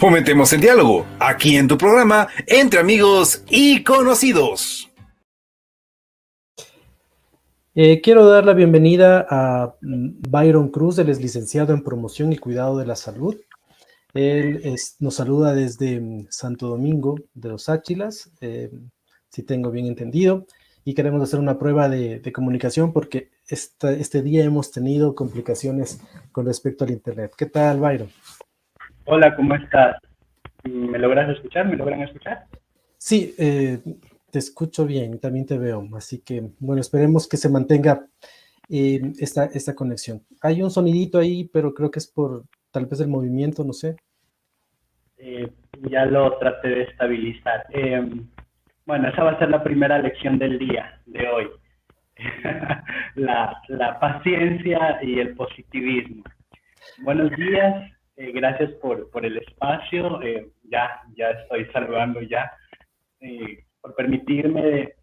Fomentemos el diálogo, aquí en tu programa, Entre Amigos y Conocidos. Quiero dar la bienvenida a Byron Cruz. Él es licenciado en Promoción y Cuidado de la Salud. Él nos saluda desde Santo Domingo de los Áchilas, si tengo bien entendido, y queremos hacer una prueba de comunicación porque este día hemos tenido complicaciones con respecto al Internet. ¿Qué tal, Byron? Hola, ¿cómo estás? ¿Me logras escuchar? ¿Me logran escuchar? Sí, te escucho bien, también te veo, así que, bueno, esperemos que se mantenga esta conexión. Hay un sonidito ahí, pero creo que es por tal vez el movimiento, no sé. Ya lo traté de estabilizar. Bueno, esa va a ser la primera lección del día de hoy. la paciencia y el positivismo. Buenos días, gracias por el espacio. Ya estoy saludando ya. Por permitirme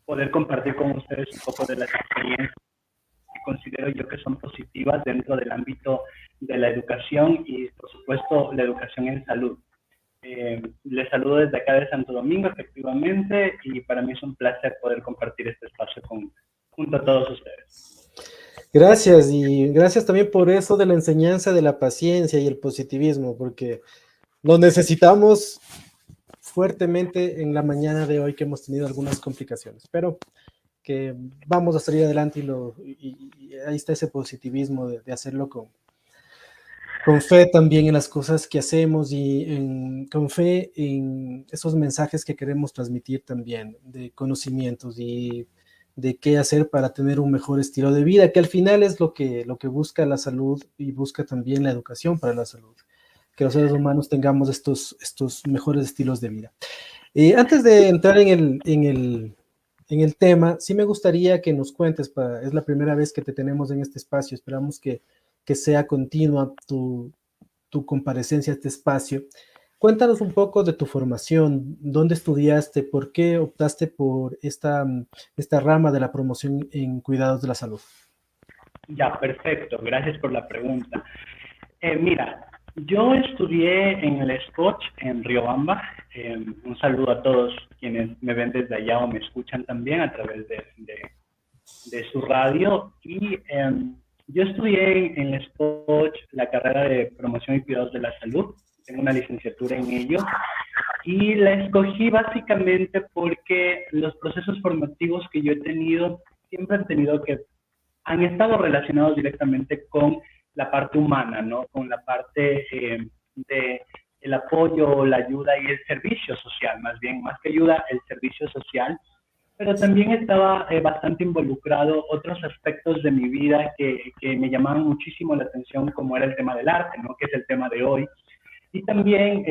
poder compartir con ustedes un poco de las experiencias que considero yo que son positivas dentro del ámbito de la educación y, por supuesto, la educación en salud. Les saludo desde acá de Santo Domingo, efectivamente, y para mí es un placer poder compartir este espacio junto a todos ustedes. Gracias, y gracias también por eso de la enseñanza de la paciencia y el positivismo, porque lo necesitamos fuertemente en la mañana de hoy que hemos tenido algunas complicaciones, pero que vamos a salir adelante y ahí está ese positivismo de hacerlo con fe también en las cosas que hacemos y con fe en esos mensajes que queremos transmitir también, de conocimientos y de qué hacer para tener un mejor estilo de vida, que al final es lo que busca la salud y busca también la educación para la salud, que los seres humanos tengamos estos mejores estilos de vida. Antes de entrar en el tema, sí me gustaría que nos cuentes, es la primera vez que te tenemos en este espacio, esperamos que sea continua tu comparecencia a este espacio. Cuéntanos un poco de tu formación, dónde estudiaste, por qué optaste por esta rama de la promoción en cuidados de la salud. Ya, perfecto, gracias por la pregunta. Mira, yo estudié en el Scotch en Riobamba. Un saludo a todos quienes me ven desde allá o me escuchan también a través de su radio. Y yo estudié en el Scotch la carrera de promoción y cuidados de la salud. Tengo una licenciatura en ello. Y la escogí básicamente porque los procesos formativos que yo he tenido siempre han estado relacionados directamente con la parte humana, ¿no? Con la parte de el apoyo, la ayuda y el servicio social, más que ayuda, el servicio social. Pero también estaba bastante involucrado otros aspectos de mi vida que me llamaban muchísimo la atención, como era el tema del arte, ¿no? Que es el tema de hoy. Y también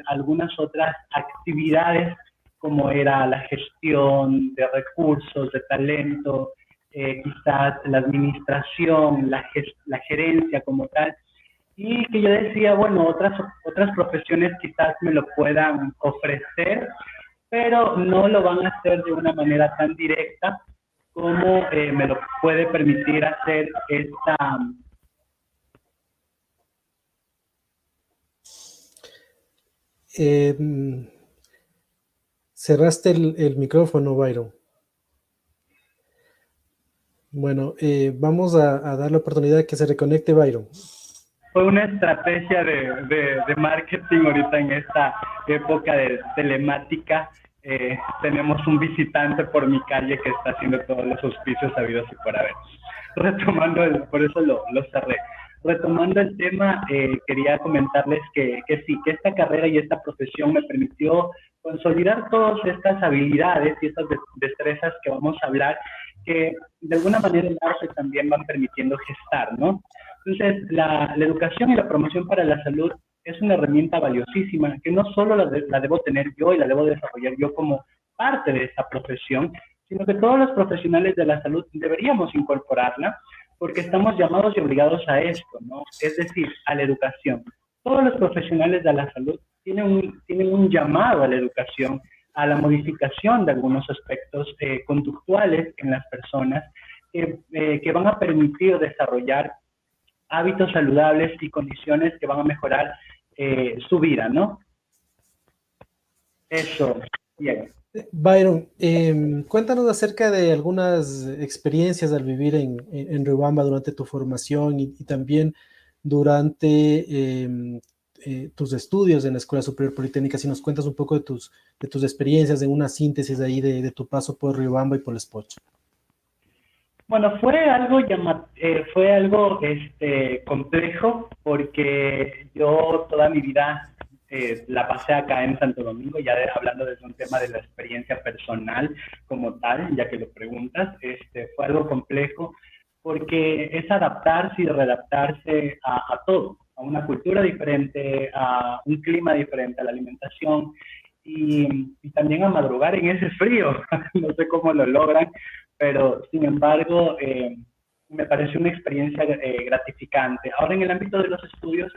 algunas otras actividades, como era la gestión de recursos, de talento, quizás la administración, la gerencia como tal, y que yo decía, bueno, otras profesiones quizás me lo puedan ofrecer, pero no lo van a hacer de una manera tan directa como me lo puede permitir hacer esta... Cerraste el micrófono, Byron. Bueno, vamos a dar la oportunidad de que se reconecte Byron. Fue una estrategia de marketing ahorita en esta época de telemática. Tenemos un visitante por mi calle que está haciendo todos los auspicios sabidos y por haber. Por eso lo cerré. Retomando el tema, quería comentarles que sí, que esta carrera y esta profesión me permitió consolidar todas estas habilidades y estas destrezas que vamos a hablar, que de alguna manera el arte también van permitiendo gestar, ¿no? Entonces, la educación y la promoción para la salud es una herramienta valiosísima que no solo la debo tener yo y la debo desarrollar yo como parte de esta profesión, sino que todos los profesionales de la salud deberíamos incorporarla porque estamos llamados y obligados a esto, ¿no? Es decir, a la educación. Todos los profesionales de la salud tienen un llamado a la educación, a la modificación de algunos aspectos conductuales en las personas que van a permitir desarrollar hábitos saludables y condiciones que van a mejorar su vida, ¿no? Eso, bien. Byron, cuéntanos acerca de algunas experiencias al vivir en Riobamba durante tu formación y también durante tus estudios en la Escuela Superior Politécnica. Si nos cuentas un poco de tus experiencias, en una síntesis ahí de tu paso por Riobamba y por el Spoch. Bueno, fue algo complejo porque yo toda mi vida la pasé acá en Santo Domingo, hablando desde un tema de la experiencia personal como tal, ya que lo preguntas, fue algo complejo porque es adaptarse y readaptarse a todo, a una cultura diferente, a un clima diferente, a la alimentación y también a madrugar en ese frío. No sé cómo lo logran, pero sin embargo me pareció una experiencia gratificante. Ahora en el ámbito de los estudios,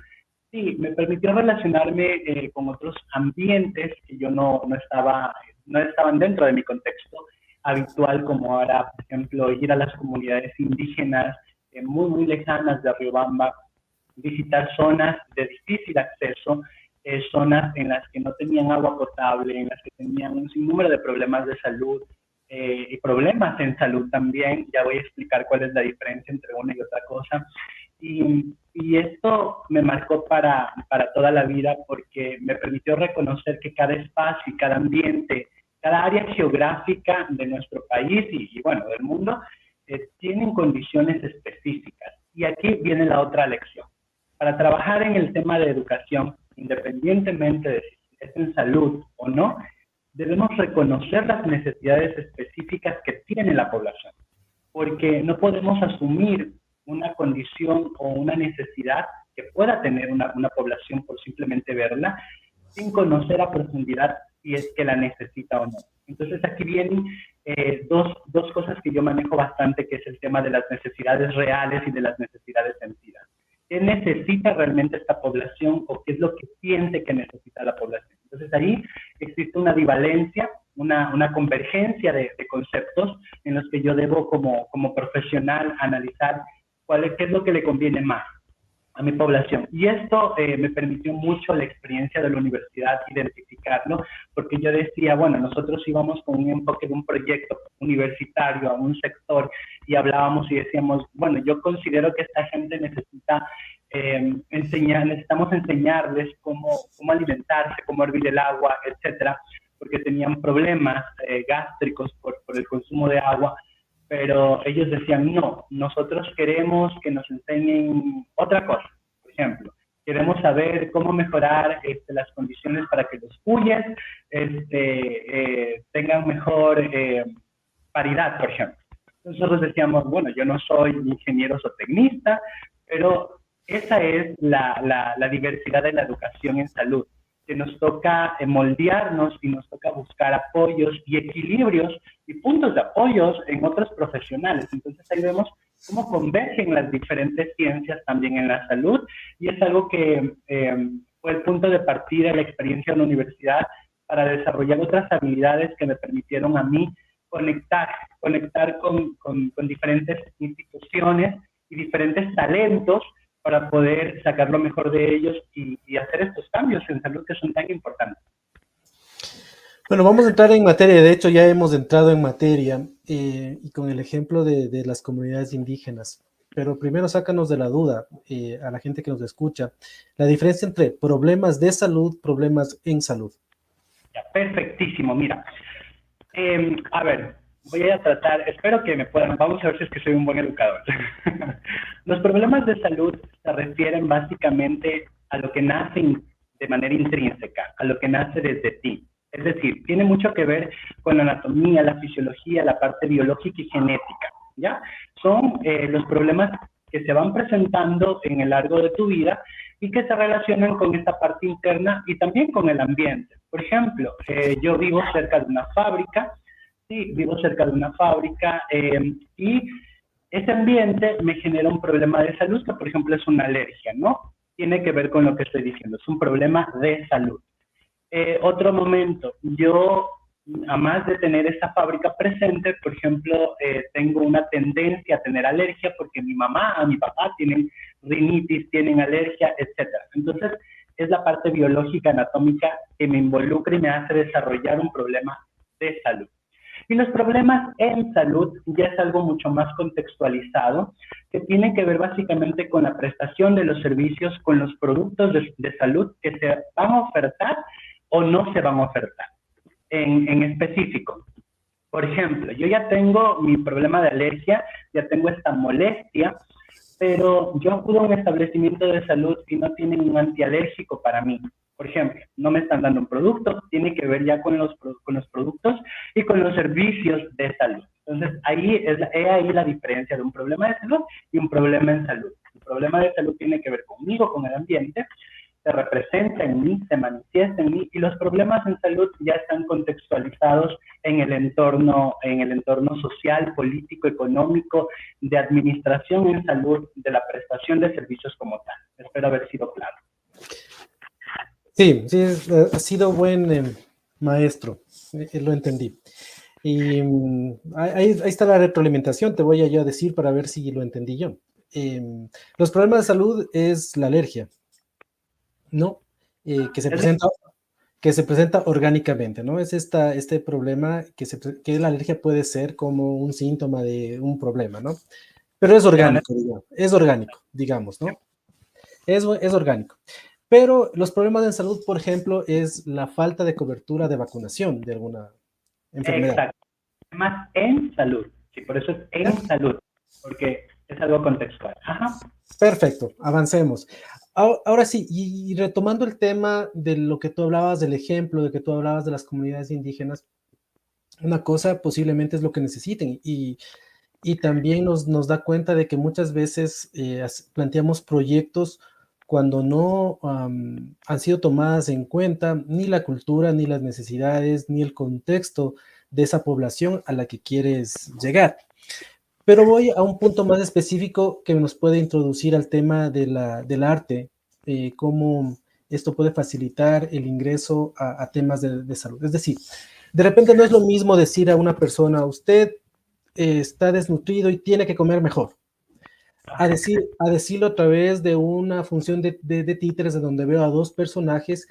sí, me permitió relacionarme con otros ambientes que yo no estaban dentro de mi contexto habitual, como ahora, por ejemplo, ir a las comunidades indígenas muy, muy lejanas de Riobamba, visitar zonas de difícil acceso, zonas en las que no tenían agua potable, en las que tenían un sinnúmero de problemas de salud, y problemas en salud también. Ya voy a explicar cuál es la diferencia entre una y otra cosa. Y esto me marcó para toda la vida porque me permitió reconocer que cada espacio y cada ambiente, cada área geográfica de nuestro país y bueno, del mundo, tienen condiciones específicas. Y aquí viene la otra lección. Para trabajar en el tema de educación, independientemente de si es en salud o no, debemos reconocer las necesidades específicas que tiene la población, porque no podemos asumir una condición o una necesidad que pueda tener una población por simplemente verla, sin conocer a profundidad si es que la necesita o no. Entonces aquí vienen dos cosas que yo manejo bastante, que es el tema de las necesidades reales y de las necesidades sentidas. ¿Qué necesita realmente esta población o qué es lo que siente que necesita la población? Entonces ahí existe una bivalencia, una convergencia de conceptos en los que yo debo como profesional analizar qué es lo que le conviene más a mi población. Y esto me permitió mucho la experiencia de la universidad identificarlo, porque yo decía, bueno, nosotros íbamos con un enfoque de un proyecto universitario a un sector y hablábamos y decíamos, bueno, yo considero que esta gente necesita necesitamos enseñarles cómo alimentarse, cómo hervir el agua, etcétera, porque tenían problemas gástricos por el consumo de agua. Pero ellos decían, no, nosotros queremos que nos enseñen otra cosa. Por ejemplo, queremos saber cómo mejorar las condiciones para que los cuyes tengan mejor paridad, por ejemplo. Nosotros decíamos, bueno, yo no soy ingeniero zootecnista, pero esa es la diversidad de la educación en salud, que nos toca moldearnos y nos toca buscar apoyos y equilibrios y puntos de apoyos en otros profesionales. Entonces ahí vemos cómo convergen las diferentes ciencias también en la salud, y es algo que fue el punto de partida de la experiencia en la universidad para desarrollar otras habilidades que me permitieron a mí conectar con diferentes instituciones y diferentes talentos para poder sacar lo mejor de ellos y hacer estos cambios en salud que son tan importantes. Bueno, vamos a entrar en materia. De hecho, ya hemos entrado en materia y con el ejemplo de las comunidades indígenas. Pero primero sácanos de la duda a la gente que nos escucha, la diferencia entre problemas de salud, problemas en salud. Ya, perfectísimo. Mira, a ver, voy a tratar, espero que me puedan, vamos a ver si es que soy un buen educador. Los problemas de salud se refieren básicamente a lo que nace de manera intrínseca, a lo que nace desde ti. Es decir, tiene mucho que ver con la anatomía, la fisiología, la parte biológica y genética, ¿ya? Son los problemas que se van presentando en el largo de tu vida y que se relacionan con esta parte interna y también con el ambiente. Por ejemplo, yo vivo cerca de una fábrica, sí, vivo cerca de una fábrica y ese ambiente me genera un problema de salud que, por ejemplo, es una alergia, ¿no? Tiene que ver con lo que estoy diciendo, es un problema de salud. Otro momento, yo, además de tener esa fábrica presente, por ejemplo, tengo una tendencia a tener alergia porque mi mamá, mi papá tienen rinitis, tienen alergia, etc. Entonces, es la parte biológica, anatómica, que me involucra y me hace desarrollar un problema de salud. Y los problemas en salud ya es algo mucho más contextualizado, que tiene que ver básicamente con la prestación de los servicios, con los productos de salud que se van a ofertar o no se van a ofertar. En específico, por ejemplo, yo ya tengo mi problema de alergia, ya tengo esta molestia, pero yo acudo a un establecimiento de salud y no tienen un antialérgico para mí. Por ejemplo, no me están dando un producto, tiene que ver ya con los productos y con los servicios de salud. Entonces, ahí ahí la diferencia de un problema de salud y un problema en salud. El problema de salud tiene que ver conmigo, con el ambiente, se representa en mí, se manifiesta en mí, y los problemas en salud ya están contextualizados en el entorno social, político, económico, de administración en salud, de la prestación de servicios como tal. Espero haber sido claro. Sí, ha sido buen maestro, lo entendí. Y ahí está la retroalimentación, te voy a yo a decir para ver si lo entendí yo. Los problemas de salud es la alergia, ¿no? Que se presenta orgánicamente, ¿no? Es este problema que la alergia puede ser como un síntoma de un problema, ¿no? Pero es orgánico, digamos, ¿no? Es orgánico. Pero los problemas en salud, por ejemplo, es la falta de cobertura de vacunación de alguna enfermedad. Exacto. Más en salud. Sí, por eso es en salud, porque es algo contextual. Ajá. Perfecto, avancemos. Ahora sí, y retomando el tema de lo que tú hablabas, del ejemplo, de que tú hablabas de las comunidades indígenas, una cosa posiblemente es lo que necesiten y también nos da cuenta de que muchas veces planteamos proyectos cuando no han sido tomadas en cuenta ni la cultura, ni las necesidades, ni el contexto de esa población a la que quieres llegar. Pero voy a un punto más específico que nos puede introducir al tema del arte, cómo esto puede facilitar el ingreso a temas de salud. Es decir, de repente no es lo mismo decir a una persona, usted está desnutrido y tiene que comer mejor, a decirlo a través de una función de títeres, de donde veo a dos personajes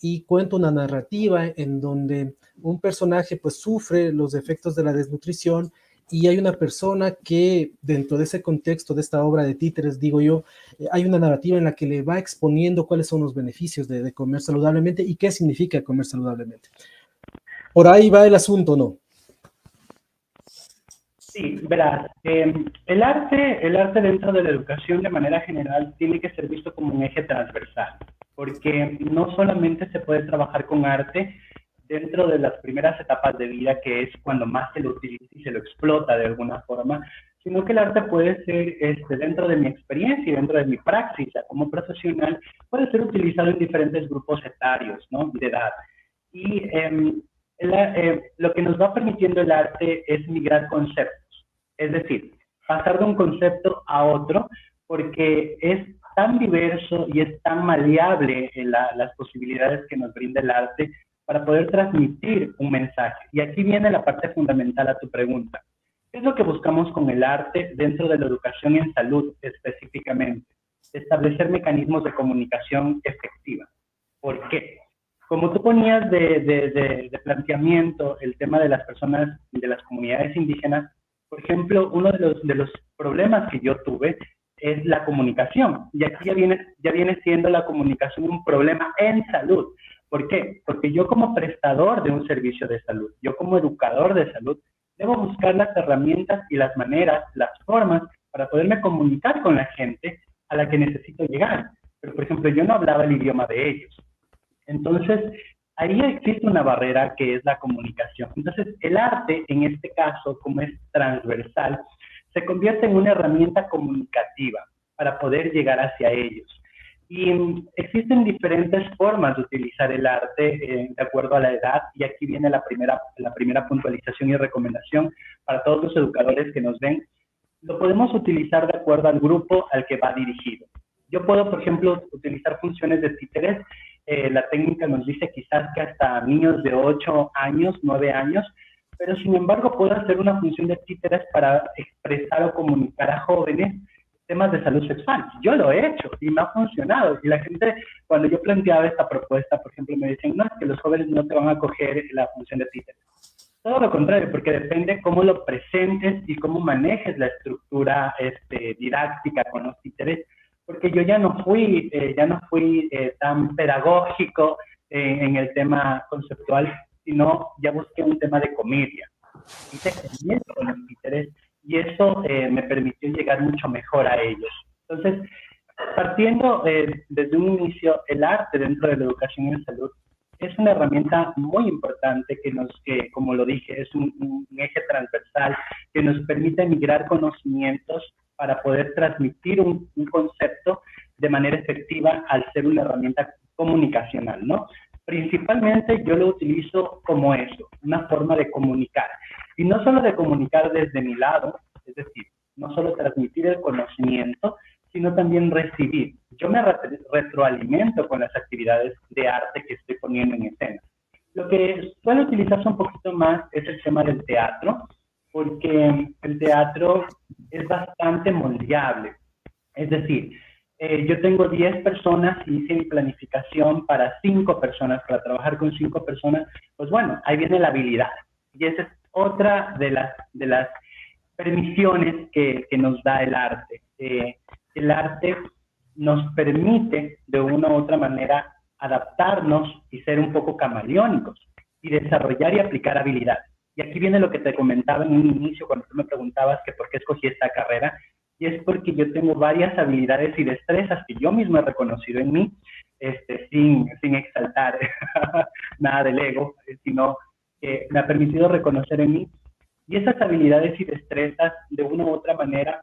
y cuento una narrativa en donde un personaje pues sufre los efectos de la desnutrición y hay una persona que dentro de ese contexto de esta obra de títeres, digo yo, hay una narrativa en la que le va exponiendo cuáles son los beneficios de comer saludablemente y qué significa comer saludablemente. Por ahí va el asunto, ¿no? Sí, verás, el arte dentro de la educación de manera general tiene que ser visto como un eje transversal, porque no solamente se puede trabajar con arte dentro de las primeras etapas de vida, que es cuando más se lo utiliza y se lo explota de alguna forma, sino que el arte puede ser, dentro de mi experiencia y dentro de mi praxis como profesional, puede ser utilizado en diferentes grupos etarios, ¿no?, de edad. Y lo que nos va permitiendo el arte es migrar conceptos, es decir, pasar de un concepto a otro, porque es tan diverso y es tan maleable las posibilidades que nos brinda el arte para poder transmitir un mensaje. Y aquí viene la parte fundamental a tu pregunta. ¿Qué es lo que buscamos con el arte dentro de la educación en salud específicamente? Establecer mecanismos de comunicación efectiva. ¿Por qué? Como tú ponías de planteamiento el tema de las personas, de las comunidades indígenas, por ejemplo, uno de los problemas que yo tuve es la comunicación. Y aquí ya viene siendo la comunicación un problema en salud. ¿Por qué? Porque yo como prestador de un servicio de salud, yo como educador de salud, debo buscar las herramientas y las maneras, las formas para poderme comunicar con la gente a la que necesito llegar. Pero, por ejemplo, yo no hablaba el idioma de ellos. Entonces, ahí existe una barrera que es la comunicación. Entonces, el arte, en este caso, como es transversal, se convierte en una herramienta comunicativa para poder llegar hacia ellos. Y existen diferentes formas de utilizar el arte de acuerdo a la edad, y aquí viene la primera puntualización y recomendación para todos los educadores que nos ven. Lo podemos utilizar de acuerdo al grupo al que va dirigido. Yo puedo, por ejemplo, utilizar funciones de títeres. La técnica nos dice quizás que hasta niños de 8 años, 9 años, pero sin embargo puedo hacer una función de títeres para expresar o comunicar a jóvenes temas de salud sexual. Yo lo he hecho y me ha funcionado. Y la gente, cuando yo planteaba esta propuesta, por ejemplo, me dicen, no, es que los jóvenes no te van a coger la función de títeres. Todo lo contrario, porque depende cómo lo presentes y cómo manejes la estructura didáctica con los títeres, porque yo ya no fui tan pedagógico en el tema conceptual, sino ya busqué un tema de comedia. Hice comedia con los títeres y eso me permitió llegar mucho mejor a ellos. Entonces, partiendo desde un inicio, el arte dentro de la educación en salud es una herramienta muy importante que como lo dije, es un eje transversal que nos permite migrar conocimientos para poder transmitir un concepto de manera efectiva al ser una herramienta comunicacional, ¿no? Principalmente yo lo utilizo como eso, una forma de comunicar. Y no solo de comunicar desde mi lado, es decir, no solo transmitir el conocimiento, sino también recibir. Yo me retroalimento con las actividades de arte que estoy poniendo en escena. Lo que suelo utilizarse un poquito más es el tema del teatro, porque el teatro es bastante moldeable. Es decir, yo tengo 10 personas y hice mi planificación para 5 personas, para trabajar con 5 personas, pues bueno, ahí viene la habilidad. Y esa es otra de las permisiones que nos da el arte. El arte nos permite de una u otra manera adaptarnos y ser un poco camaleónicos y desarrollar y aplicar habilidades. Y aquí viene lo que te comentaba en un inicio cuando tú me preguntabas que por qué escogí esta carrera, y es porque yo tengo varias habilidades y destrezas que yo mismo he reconocido en mí, sin exaltar nada del ego, sino que me ha permitido reconocer en mí. Y esas habilidades y destrezas, de una u otra manera,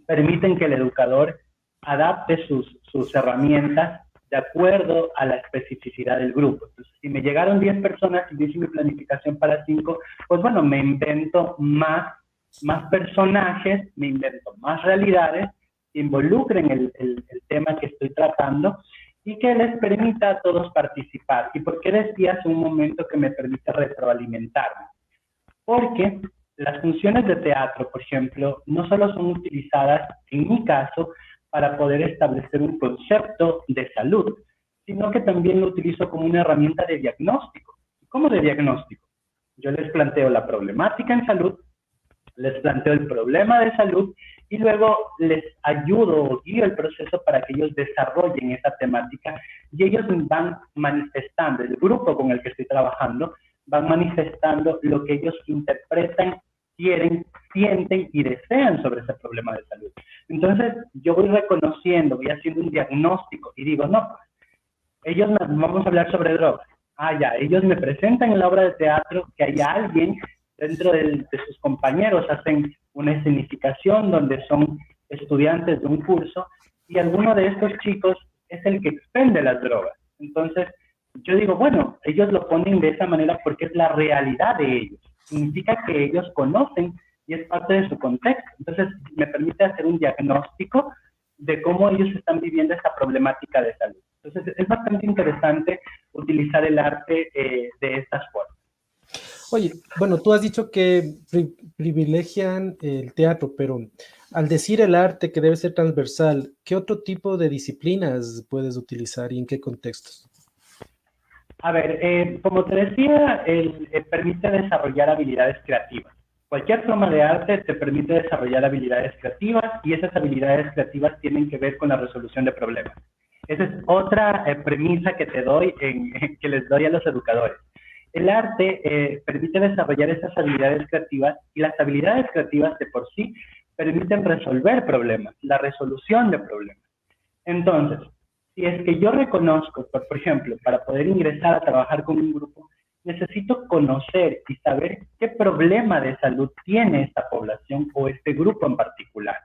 permiten que el educador adapte sus herramientas de acuerdo a la especificidad del grupo. Entonces, si me llegaron 10 personas y hice mi planificación para 5, pues bueno, me invento más personajes, me invento más realidades que involucren el tema que estoy tratando y que les permita a todos participar. ¿Y por qué decía hace un momento que me permite retroalimentarme? Porque las funciones de teatro, por ejemplo, no solo son utilizadas, en mi caso, para poder establecer un concepto de salud, sino que también lo utilizo como una herramienta de diagnóstico. ¿Cómo de diagnóstico? Yo les planteo la problemática en salud, les planteo el problema de salud y luego les ayudo o guío el proceso para que ellos desarrollen esa temática y ellos van manifestando, el grupo con el que estoy trabajando, van manifestando lo que ellos interpretan, quieren, sienten y desean sobre ese problema de salud. Entonces, yo voy reconociendo, voy haciendo un diagnóstico y digo, no, pues, vamos a hablar sobre drogas. Ya, ellos me presentan en la obra de teatro que hay alguien dentro de sus compañeros, hacen una escenificación donde son estudiantes de un curso y alguno de estos chicos es el que expende las drogas. Entonces, yo digo, bueno, ellos lo ponen de esa manera porque es la realidad de ellos. Significa que ellos conocen y es parte de su contexto. Entonces, me permite hacer un diagnóstico de cómo ellos están viviendo esta problemática de salud. Entonces, es bastante interesante utilizar el arte de estas formas. Oye, bueno, tú has dicho que privilegian el teatro, pero al decir el arte que debe ser transversal, ¿qué otro tipo de disciplinas puedes utilizar y en qué contextos? A ver, como te decía, permite desarrollar habilidades creativas. Cualquier forma de arte te permite desarrollar habilidades creativas y esas habilidades creativas tienen que ver con la resolución de problemas. Esa es otra premisa que que les doy a los educadores. El arte permite desarrollar esas habilidades creativas y las habilidades creativas de por sí permiten resolver problemas, la resolución de problemas. Entonces, si es que yo reconozco, por ejemplo, para poder ingresar a trabajar con un grupo, necesito conocer y saber qué problema de salud tiene esta población o este grupo en particular.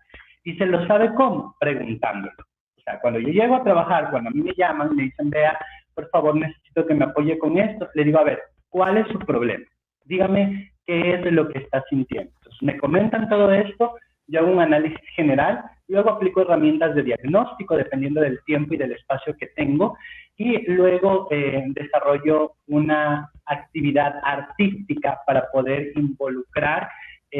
¿Y se lo sabe cómo? Preguntándolo. O sea, cuando yo llego a trabajar, cuando a mí me llaman, me dicen, vea, por favor, necesito que me apoye con esto, le digo, a ver, ¿cuál es su problema? Dígame qué es lo que está sintiendo. Entonces, me comentan todo esto, yo hago un análisis general, luego aplico herramientas de diagnóstico dependiendo del tiempo y del espacio que tengo y luego desarrollo una actividad artística para poder involucrar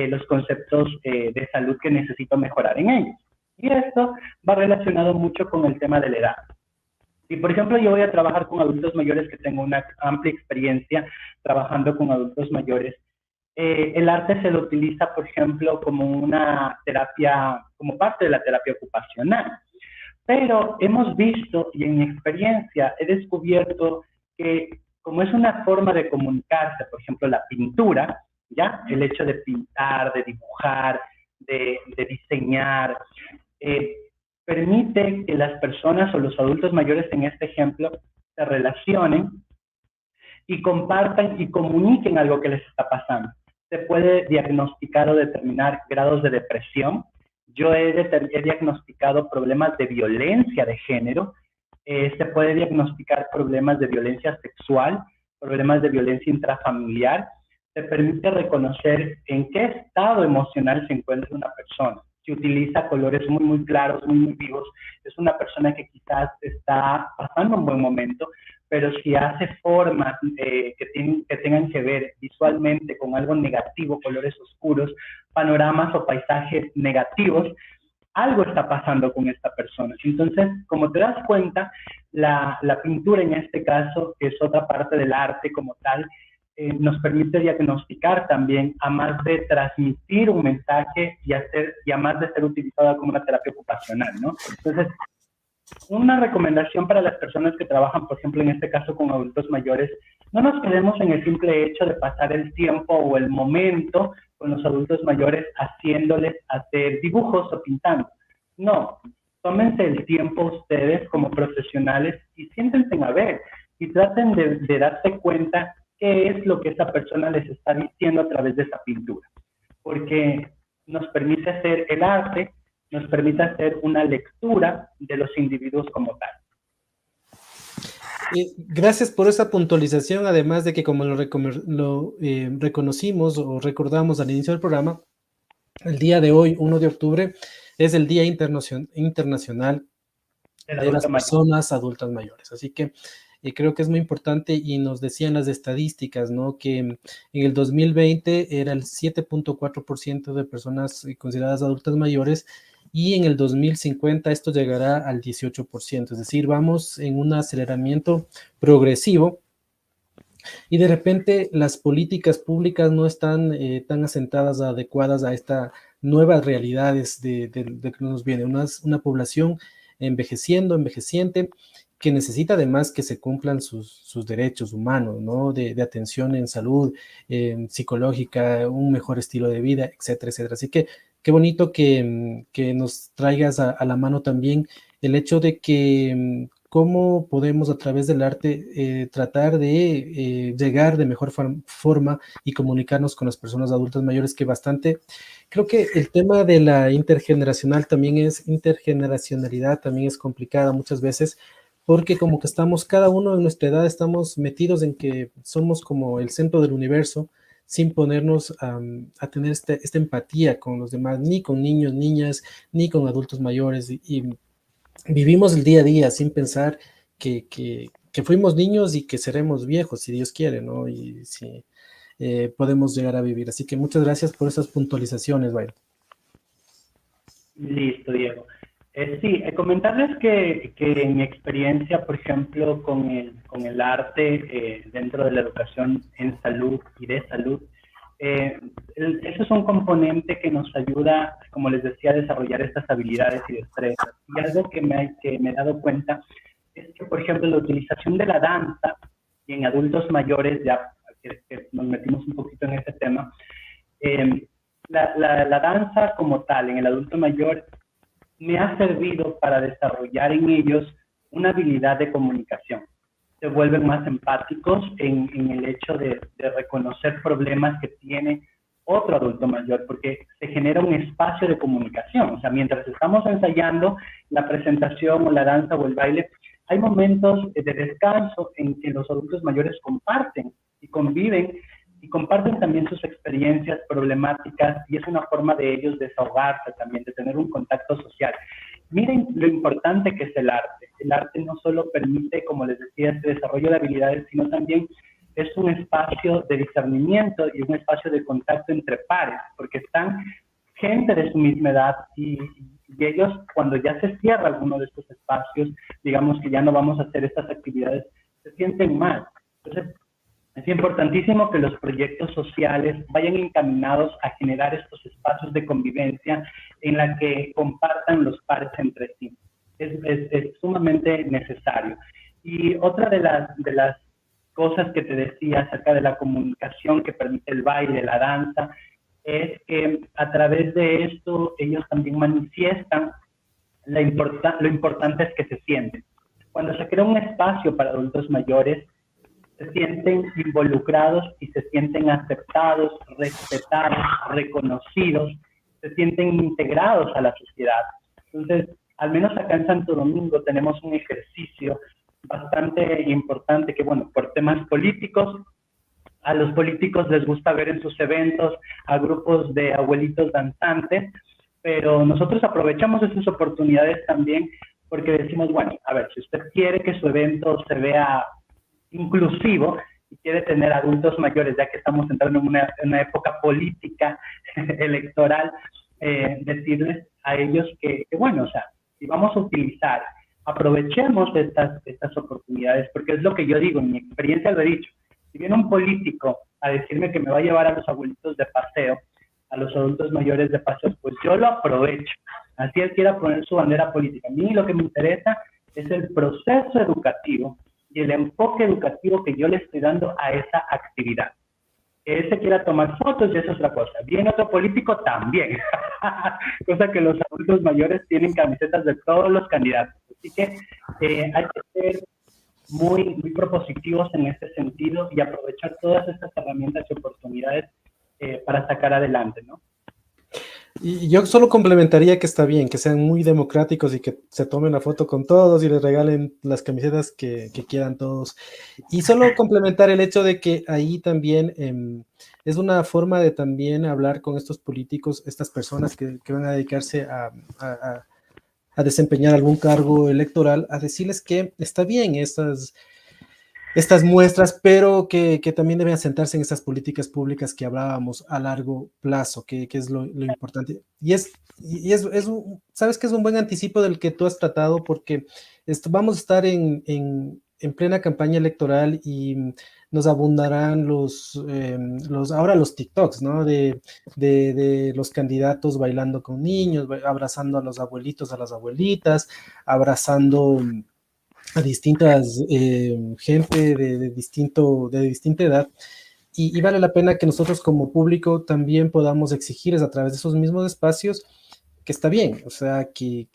los conceptos de salud que necesito mejorar en ellos. Y esto va relacionado mucho con el tema de la edad. Si, por ejemplo, yo voy a trabajar con adultos mayores, que tengo una amplia experiencia trabajando con adultos mayores, el arte se lo utiliza, por ejemplo, como una terapia, como parte de la terapia ocupacional. Pero hemos visto, y en mi experiencia he descubierto que como es una forma de comunicarse, por ejemplo, la pintura, ¿ya? El hecho de pintar, de dibujar, de diseñar, permite que las personas o los adultos mayores en este ejemplo se relacionen y compartan y comuniquen algo que les está pasando. Se puede diagnosticar o determinar grados de depresión. Yo he diagnosticado problemas de violencia de género, se puede diagnosticar problemas de violencia sexual, problemas de violencia intrafamiliar. Se permite reconocer en qué estado emocional se encuentra una persona. Si utiliza colores muy, muy claros, muy, muy vivos, es una persona que quizás está pasando un buen momento, pero si hace formas que tengan que ver visualmente con algo negativo, colores oscuros, panoramas o paisajes negativos, algo está pasando con esta persona. Entonces, como te das cuenta, la pintura en este caso, que es otra parte del arte como tal, nos permite diagnosticar también, a más de transmitir un mensaje y a más de ser utilizada como una terapia ocupacional, ¿no? Entonces, una recomendación para las personas que trabajan, por ejemplo, en este caso con adultos mayores, no nos quedemos en el simple hecho de pasar el tiempo o el momento con los adultos mayores haciéndoles hacer dibujos o pintando. No, tómense el tiempo ustedes como profesionales y siéntense a ver y traten de darse cuenta qué es lo que esa persona les está diciendo a través de esa pintura. Porque nos permite hacer el arte, nos permite hacer una lectura de los individuos como tal. Gracias por esa puntualización, además de que como lo reconocimos o recordamos al inicio del programa, el día de hoy, 1 de octubre, es el Día Internacional de las Personas Adultas Mayores. Así que creo que es muy importante, y nos decían las estadísticas, ¿no? Que en el 2020 era el 7.4% de personas consideradas adultas mayores, y en el 2050 esto llegará al 18%, es decir, vamos en un aceleramiento progresivo, y de repente las políticas públicas no están tan asentadas, adecuadas a estas nuevas realidades de que nos viene, una población envejeciente, que necesita además que se cumplan sus derechos humanos, ¿no? De atención en salud psicológica, un mejor estilo de vida, etcétera, etcétera. Así que qué bonito que nos traigas a la mano también el hecho de que cómo podemos a través del arte tratar de llegar de mejor forma y comunicarnos con las personas adultas mayores, que bastante, creo que el tema de la intergeneracionalidad también es complicada muchas veces, porque como que estamos, cada uno en nuestra edad, estamos metidos en que somos como el centro del universo, sin ponernos a tener esta empatía con los demás, ni con niños, niñas, ni con adultos mayores, y vivimos el día a día sin pensar que fuimos niños y que seremos viejos, si Dios quiere, ¿no? Y si podemos llegar a vivir. Así que muchas gracias por esas puntualizaciones, Byron. Listo, Diego. Sí, comentarles que en mi experiencia, por ejemplo, con el arte dentro de la educación en salud y de salud, eso es un componente que nos ayuda, como les decía, a desarrollar estas habilidades y destrezas. Y algo que me he dado cuenta es que, por ejemplo, la utilización de la danza, y en adultos mayores, ya que nos metimos un poquito en ese tema, la danza como tal, en el adulto mayor, me ha servido para desarrollar en ellos una habilidad de comunicación. Se vuelven más empáticos en el hecho de reconocer problemas que tiene otro adulto mayor, porque se genera un espacio de comunicación. O sea, mientras estamos ensayando la presentación o la danza o el baile, hay momentos de descanso en que los adultos mayores comparten y conviven y comparten también sus experiencias problemáticas, y es una forma de ellos desahogarse también, de tener un contacto social. Miren lo importante que es el arte. El arte no solo permite, como les decía, este desarrollo de habilidades, sino también es un espacio de discernimiento y un espacio de contacto entre pares, porque están gente de su misma edad y ellos, cuando ya se cierra alguno de estos espacios, digamos que ya no vamos a hacer estas actividades, se sienten mal. Entonces, es importantísimo que los proyectos sociales vayan encaminados a generar estos espacios de convivencia en la que compartan los pares entre sí. Es sumamente necesario. Y otra de las cosas que te decía acerca de la comunicación que permite el baile, la danza, es que a través de esto ellos también manifiestan lo importante es que se sienten. Cuando se crea un espacio para adultos mayores, se sienten involucrados y se sienten aceptados, respetados, reconocidos, se sienten integrados a la sociedad. Entonces, al menos acá en Santo Domingo tenemos un ejercicio bastante importante que, bueno, por temas políticos, a los políticos les gusta ver en sus eventos a grupos de abuelitos danzantes, pero nosotros aprovechamos esas oportunidades también porque decimos, bueno, a ver, si usted quiere que su evento se vea inclusivo y quiere tener adultos mayores, ya que estamos entrando en una época política electoral, decirles a ellos que, bueno, o sea, si vamos a utilizar, aprovechemos estas oportunidades, porque es lo que yo digo, en mi experiencia lo he dicho, si viene un político a decirme que me va a llevar a los abuelitos de paseo, a los adultos mayores de paseo, pues yo lo aprovecho, así él quiera poner su bandera política. A mí lo que me interesa es el proceso educativo y el enfoque educativo que yo le estoy dando a esa actividad. Que él se quiera tomar fotos y eso es otra cosa. Viene otro político también. Cosa que los adultos mayores tienen camisetas de todos los candidatos. Así que hay que ser muy propositivos en este sentido y aprovechar todas estas herramientas y oportunidades para sacar adelante, ¿no? Y yo solo complementaría que está bien, que sean muy democráticos y que se tomen la foto con todos y les regalen las camisetas que quieran todos. Y solo complementar el hecho de que ahí también es una forma de también hablar con estos políticos, estas personas que van a dedicarse a desempeñar algún cargo electoral, a decirles que está bien estas muestras, pero que también deben asentarse en estas políticas públicas que hablábamos a largo plazo, que es lo importante. Sabes que es un buen anticipo del que tú has tratado, porque vamos a estar en plena campaña electoral y nos abundarán ahora los TikToks, ¿no? De los candidatos bailando con niños, abrazando a los abuelitos, a las abuelitas, abrazando a distintas gente de distinta edad, y vale la pena que nosotros como público también podamos exigirles a través de esos mismos espacios que está bien, o sea, que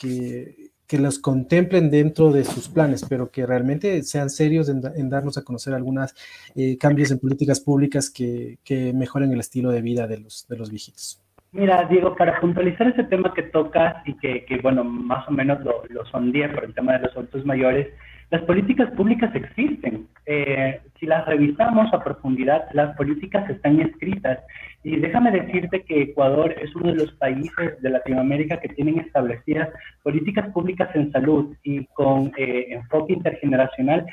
los contemplen dentro de sus planes, pero que realmente sean serios en darnos a conocer algunos cambios en políticas públicas que mejoren el estilo de vida de los viejitos. Mira, Diego, para puntualizar ese tema que tocas y que bueno, más o menos lo sondeé por el tema de los adultos mayores, las políticas públicas existen. Si las revisamos a profundidad, las políticas están escritas. Y déjame decirte que Ecuador es uno de los países de Latinoamérica que tienen establecidas políticas públicas en salud y con enfoque intergeneracional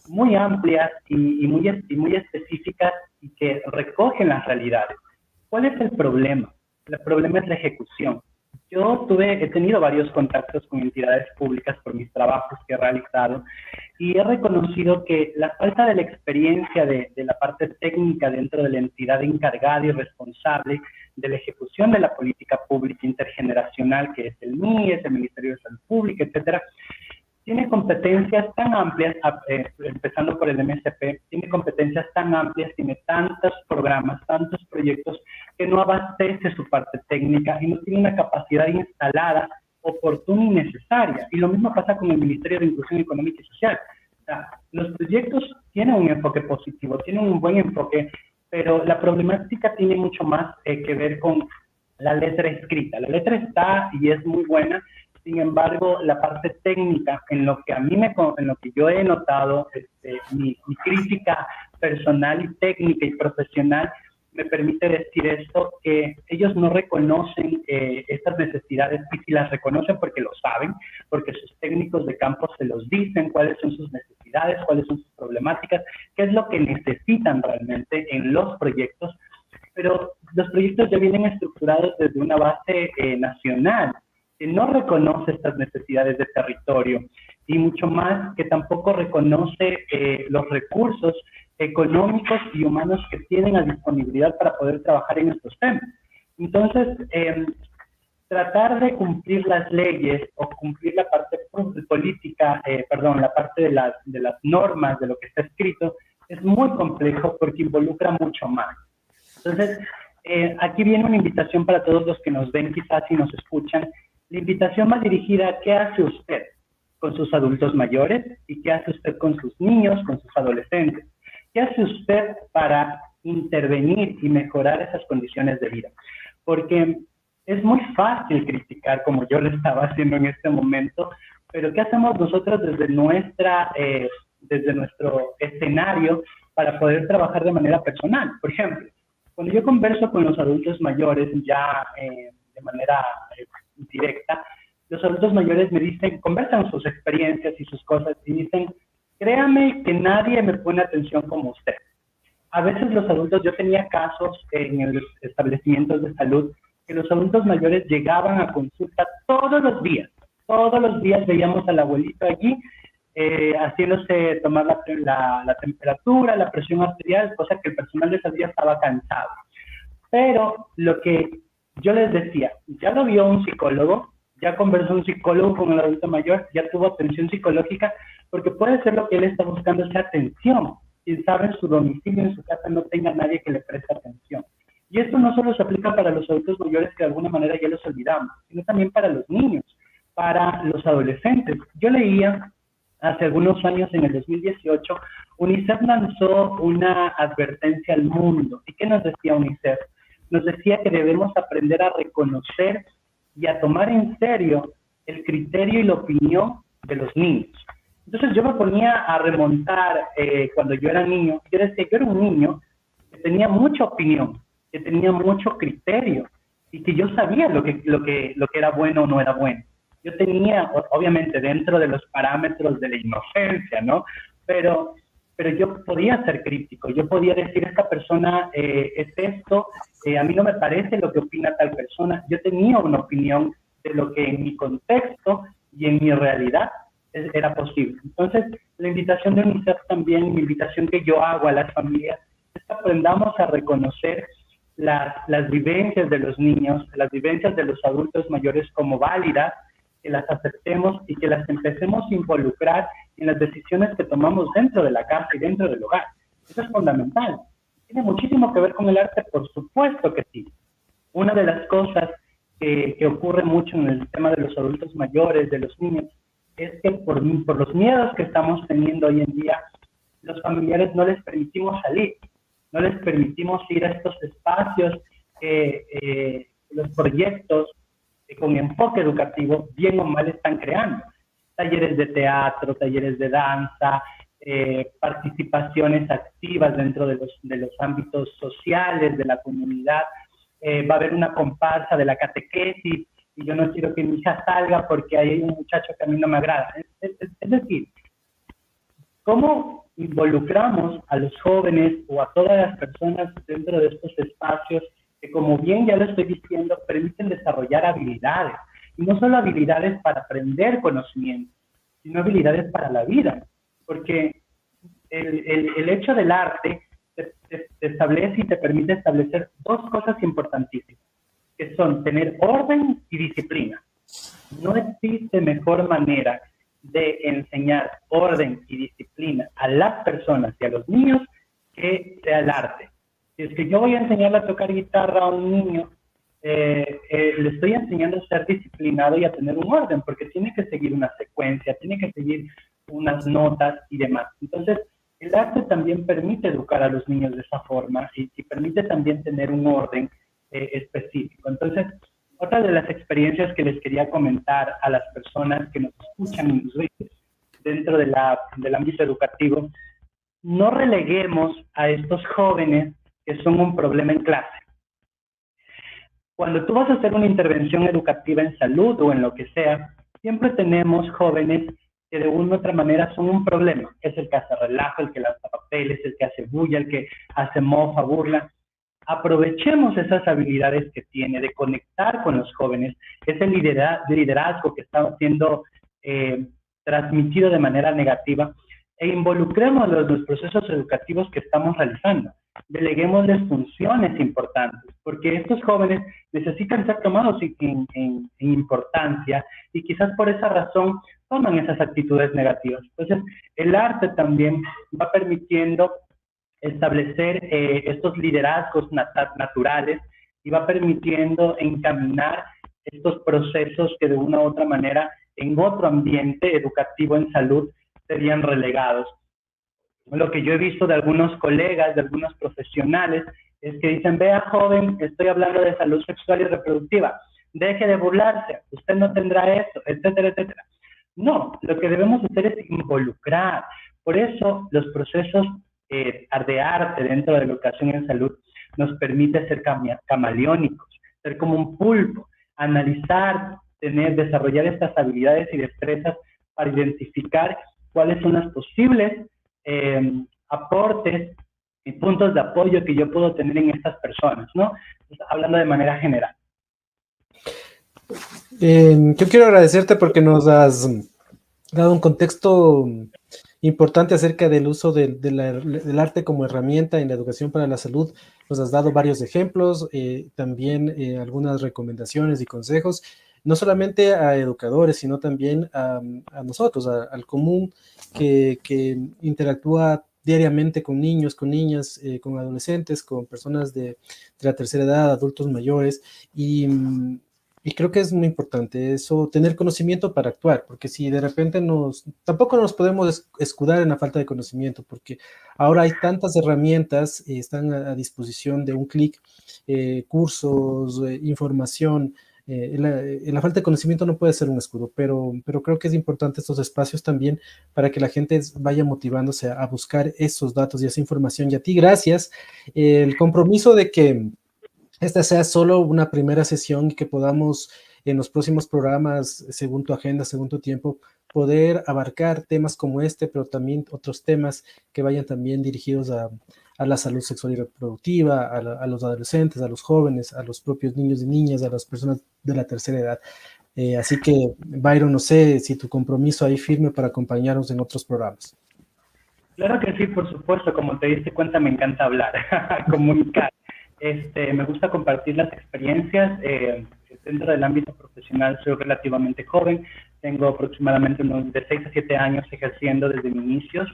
muy amplias y muy específicas y que recogen las realidades. ¿Cuál es el problema? El problema es la ejecución. Yo he tenido varios contactos con entidades públicas por mis trabajos que he realizado y he reconocido que la falta de la experiencia de la parte técnica dentro de la entidad encargada y responsable de la ejecución de la política pública intergeneracional, que es el MIES, el Ministerio de Salud Pública, etcétera, tiene competencias tan amplias, empezando por el MSP, tiene competencias tan amplias, tiene tantos programas, tantos proyectos, que no abastece su parte técnica y no tiene una capacidad instalada, oportuna y necesaria. Y lo mismo pasa con el Ministerio de Inclusión Económica y Social. O sea, los proyectos tienen un enfoque positivo, tienen un buen enfoque, pero la problemática tiene mucho más que ver con la letra escrita. La letra está y es muy buena. Sin embargo, la parte técnica, en lo que yo he notado, mi crítica personal y técnica y profesional, me permite decir esto, que ellos no reconocen estas necesidades, y si las reconocen porque lo saben, porque sus técnicos de campo se los dicen cuáles son sus necesidades, necesidades, cuáles son sus problemáticas, qué es lo que necesitan realmente en los proyectos, pero los proyectos ya vienen estructurados desde una base nacional, que no reconoce estas necesidades de territorio y mucho más que tampoco reconoce los recursos económicos y humanos que tienen a disponibilidad para poder trabajar en estos temas. Entonces, tratar de cumplir las leyes o cumplir la parte política, la parte de las normas, de lo que está escrito, es muy complejo porque involucra mucho más. Entonces, aquí viene una invitación para todos los que nos ven quizás y nos escuchan. La invitación va dirigida a qué hace usted con sus adultos mayores y qué hace usted con sus niños, con sus adolescentes. ¿Qué hace usted para intervenir y mejorar esas condiciones de vida? Porque es muy fácil criticar, como yo lo estaba haciendo en este momento, pero ¿qué hacemos nosotros desde nuestro escenario para poder trabajar de manera personal? Por ejemplo, cuando yo converso con los adultos mayores ya de manera directa, los adultos mayores me dicen, conversan sus experiencias y sus cosas y dicen, créame que nadie me pone atención como usted. A veces los adultos, yo tenía casos en los establecimientos de salud, que los adultos mayores llegaban a consulta todos los días veíamos al abuelito allí, haciéndose tomar la temperatura, la presión arterial, cosa que el personal de salud ya estaba cansado. Pero lo que yo les decía, ya lo vio un psicólogo, ya conversó un psicólogo con el adulto mayor, ya tuvo atención psicológica, porque puede ser lo que él está buscando es atención. Quien sabe en su domicilio, en su casa, no tenga nadie que le preste atención. Y esto no solo se aplica para los adultos mayores que de alguna manera ya los olvidamos, sino también para los niños, para los adolescentes. Yo leía hace algunos años, en el 2018, UNICEF lanzó una advertencia al mundo. ¿Y qué nos decía UNICEF? Nos decía que debemos aprender a reconocer y a tomar en serio el criterio y la opinión de los niños. Entonces yo me ponía a remontar cuando yo era niño. Yo decía, yo era un niño que tenía mucha opinión, que tenía mucho criterio y que yo sabía lo que era bueno o no era bueno. Yo tenía, obviamente, dentro de los parámetros de la inocencia, ¿no? Pero yo podía ser crítico, yo podía decir, esta persona es esto, a mí no me parece lo que opina tal persona. Yo tenía una opinión de lo que en mi contexto y en mi realidad era posible. Entonces, la invitación de UNICEF también, la invitación que yo hago a las familias, es que aprendamos a reconocer las vivencias de los niños, las vivencias de los adultos mayores como válidas, que las aceptemos y que las empecemos a involucrar en las decisiones que tomamos dentro de la casa y dentro del hogar. Eso es fundamental. Tiene muchísimo que ver con el arte, por supuesto que sí. Una de las cosas que ocurre mucho en el tema de los adultos mayores, de los niños, es que por los miedos que estamos teniendo hoy en día, los familiares no les permitimos salir, no les permitimos ir a estos espacios, los proyectos con enfoque educativo, bien o mal, están creando. Talleres de teatro, talleres de danza, participaciones activas dentro de los ámbitos sociales de la comunidad. Va a haber una comparsa de la catequesis y yo no quiero que mi hija salga porque hay un muchacho que a mí no me agrada. Es decir, ¿cómo involucramos a los jóvenes o a todas las personas dentro de estos espacios que, como bien ya lo estoy diciendo, permiten desarrollar habilidades? Y no solo habilidades para aprender conocimiento, sino habilidades para la vida. Porque el hecho del arte te establece y te permite establecer dos cosas importantísimas, que son tener orden y disciplina. No existe mejor manera de enseñar orden y disciplina a las personas y a los niños que sea el arte. Si es que yo voy a enseñarle a tocar guitarra a un niño, le estoy enseñando a ser disciplinado y a tener un orden, porque tiene que seguir una secuencia, tiene que seguir unas notas y demás. Entonces, el arte también permite educar a los niños de esa forma y permite también tener un orden específico. Entonces, otra de las experiencias que les quería comentar a las personas que nos escuchan y nos ven dentro del ámbito educativo, no releguemos a estos jóvenes que son un problema en clase. Cuando tú vas a hacer una intervención educativa en salud o en lo que sea, siempre tenemos jóvenes que de una u otra manera son un problema. Es el que hace relajo, el que lanza papeles, el que hace bulla, el que hace mofa, burla. Aprovechemos esas habilidades que tiene de conectar con los jóvenes, ese liderazgo que está siendo transmitido de manera negativa, e involucremos los procesos educativos que estamos realizando. Deleguémosles funciones importantes, porque estos jóvenes necesitan ser tomados en importancia y quizás por esa razón toman esas actitudes negativas. Entonces, el arte también va permitiendo establecer estos liderazgos naturales y va permitiendo encaminar estos procesos que de una u otra manera en otro ambiente educativo en salud serían relegados. Lo que yo he visto de algunos colegas, de algunos profesionales, es que dicen, vea joven, estoy hablando de salud sexual y reproductiva, deje de burlarse, usted no tendrá eso, etcétera, etcétera. No, lo que debemos hacer es involucrar. Por eso los procesos de arte dentro de la educación en salud nos permite ser camaleónicos, ser como un pulpo, analizar, desarrollar estas habilidades y destrezas para identificar cuáles son los posibles aportes y puntos de apoyo que yo puedo tener en estas personas, ¿no? Entonces, hablando de manera general. Yo quiero agradecerte porque nos has dado un contexto importante acerca del uso del arte como herramienta en la educación para la salud. Nos has dado varios ejemplos, también algunas recomendaciones y consejos, no solamente a educadores, sino también a nosotros, al común que interactúa diariamente con niños, con niñas, con adolescentes, con personas de la tercera edad, adultos mayores, y creo que es muy importante eso, tener conocimiento para actuar, porque si de repente tampoco nos podemos escudar en la falta de conocimiento, porque ahora hay tantas herramientas, están a disposición de un clic, cursos, información. La falta de conocimiento no puede ser un escudo, pero creo que es importante estos espacios también para que la gente vaya motivándose a buscar esos datos y esa información. Y a ti, gracias. El compromiso de que esta sea solo una primera sesión y que podamos en los próximos programas, según tu agenda, según tu tiempo, poder abarcar temas como este, pero también otros temas que vayan también dirigidos a la salud sexual y reproductiva, a los adolescentes, a los jóvenes, a los propios niños y niñas, a las personas de la tercera edad. Así que, Byron, no sé si tu compromiso ahí firme para acompañarnos en otros programas. Claro que sí, por supuesto. Como te diste cuenta, me encanta hablar, comunicar. Me gusta compartir las experiencias. Dentro del ámbito profesional soy relativamente joven, tengo aproximadamente unos de 6 a 7 años ejerciendo desde mis inicios.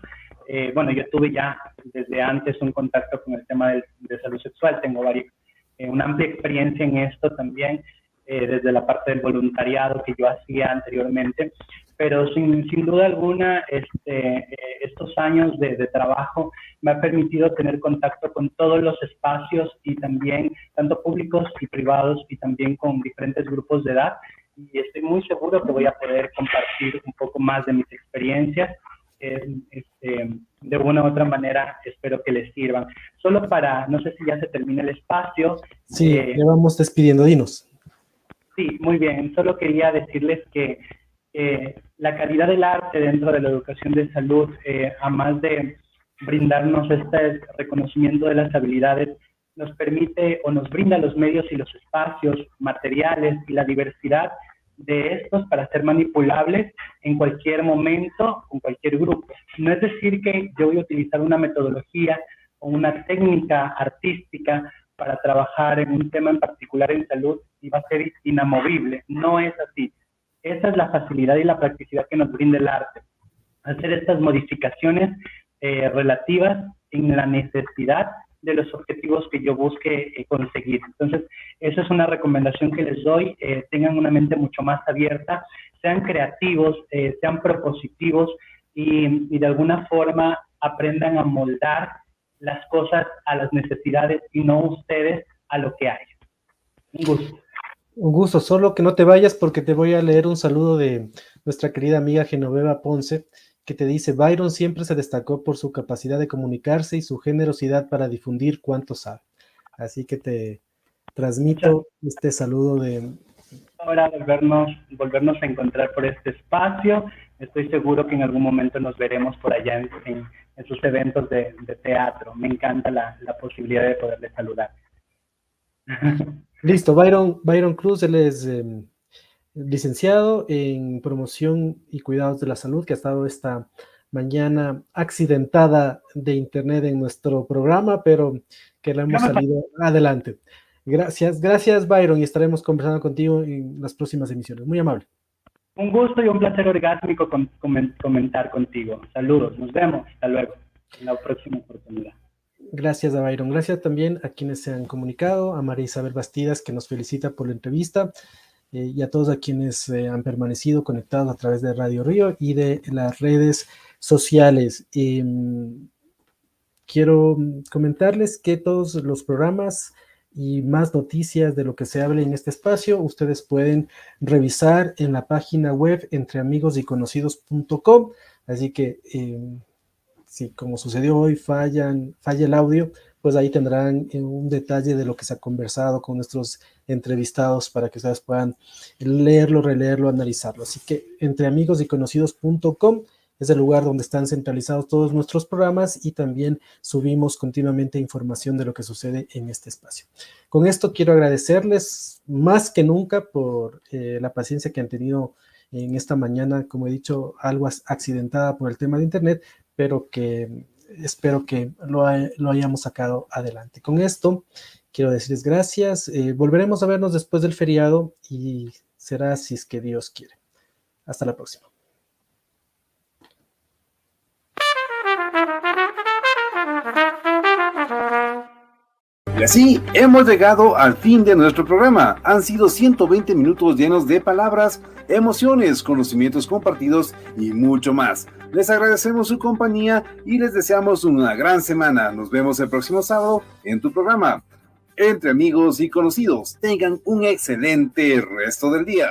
Bueno, yo tuve ya desde antes un contacto con el tema de salud sexual, tengo una amplia experiencia en esto también, desde la parte del voluntariado que yo hacía anteriormente, pero sin duda alguna estos años de trabajo me ha permitido tener contacto con todos los espacios y también tanto públicos y privados y también con diferentes grupos de edad, y estoy muy seguro que voy a poder compartir un poco más de mis experiencias. De una u otra manera espero que les sirvan. Solo para, no sé si ya se termina el espacio. Sí, ya vamos despidiendo, dinos. Sí, muy bien. Solo quería decirles que la calidad del arte dentro de la educación de salud, a más de brindarnos este reconocimiento de las habilidades, nos permite o nos brinda los medios y los espacios materiales y la diversidad de estos para ser manipulables en cualquier momento, con cualquier grupo. No es decir que yo voy a utilizar una metodología o una técnica artística para trabajar en un tema en particular en salud y va a ser inamovible. No es así. Esa es la facilidad y la practicidad que nos brinda el arte. Hacer estas modificaciones relativas en la necesidad de los objetivos que yo busque conseguir. Entonces, esa es una recomendación que les doy. Tengan una mente mucho más abierta, sean creativos, sean propositivos y de alguna forma aprendan a moldar las cosas a las necesidades y no ustedes a lo que hay. Un gusto. Un gusto, solo que no te vayas porque te voy a leer un saludo de nuestra querida amiga Genoveva Ponce, que te dice: Byron siempre se destacó por su capacidad de comunicarse y su generosidad para difundir cuanto sabe. Así que te transmito este saludo de ahora volvernos a encontrar por este espacio. Estoy seguro que en algún momento nos veremos por allá en sus eventos de teatro. Me encanta la posibilidad de poderle saludar. Listo, Byron Cruz, él es licenciado en promoción y cuidados de la salud, que ha estado esta mañana accidentada de internet en nuestro programa, pero que la hemos salido adelante. Gracias Byron, y estaremos conversando contigo en las próximas emisiones. Muy amable. Un gusto y un placer orgásmico comentar contigo. Saludos, nos vemos, hasta luego, en la próxima oportunidad. Gracias a Byron, gracias también a quienes se han comunicado, a María Isabel Bastidas, que nos felicita por la entrevista, y a todos a quienes han permanecido conectados a través de Radio Río y de las redes sociales. Quiero comentarles que todos los programas y más noticias de lo que se hable en este espacio, ustedes pueden revisar en la página web entreamigosyconocidos.com, así que si como sucedió hoy falla el audio, pues ahí tendrán un detalle de lo que se ha conversado con nuestros entrevistados para que ustedes puedan leerlo, releerlo, analizarlo. Así que entreamigosyconocidos.com es el lugar donde están centralizados todos nuestros programas y también subimos continuamente información de lo que sucede en este espacio. Con esto quiero agradecerles más que nunca por la paciencia que han tenido en esta mañana, como he dicho, algo accidentada por el tema de internet, pero que espero que lo hayamos sacado adelante. Con esto quiero decirles gracias. Volveremos a vernos después del feriado y será si es que Dios quiere. Hasta la próxima. Y así hemos llegado al fin de nuestro programa. Han sido 120 minutos llenos de palabras, emociones, conocimientos compartidos y mucho más. Les agradecemos su compañía y les deseamos una gran semana. Nos vemos el próximo sábado en tu programa. Entre amigos y conocidos, tengan un excelente resto del día.